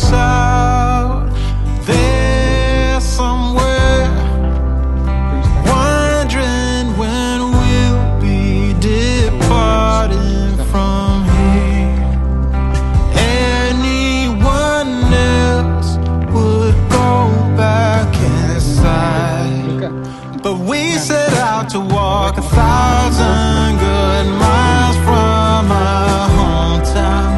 out there somewhere, wondering when we'll be departing from here. Anyone else would go back inside, but we set out to walk 1,000 good miles from our hometown,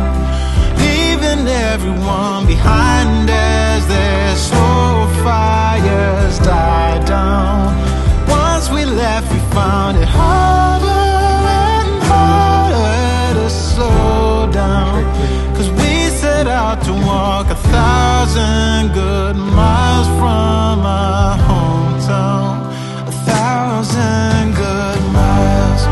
leaving everyone behind as their slow fires die down. Once we left, we found it harder and harder to slow down, 'cause we set out to walk 1,000 good miles from our hometown, 1,000 good miles.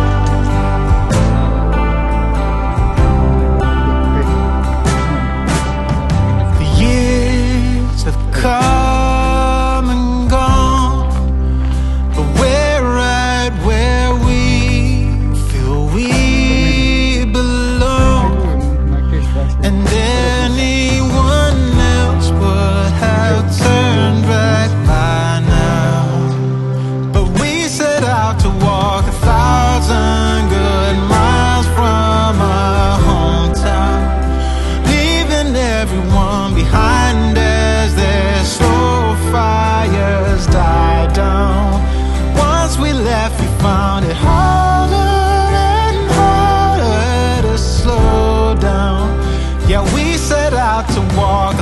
The years have come and gone, but we're right where we feel we belong. And anyone else would have turned back by now, but we set out to walk 1,000 good miles from our hometown, leaving everyone behind as their slow fires die down. Once we left, we found it harder and harder to slow down. Yeah, we set out to walk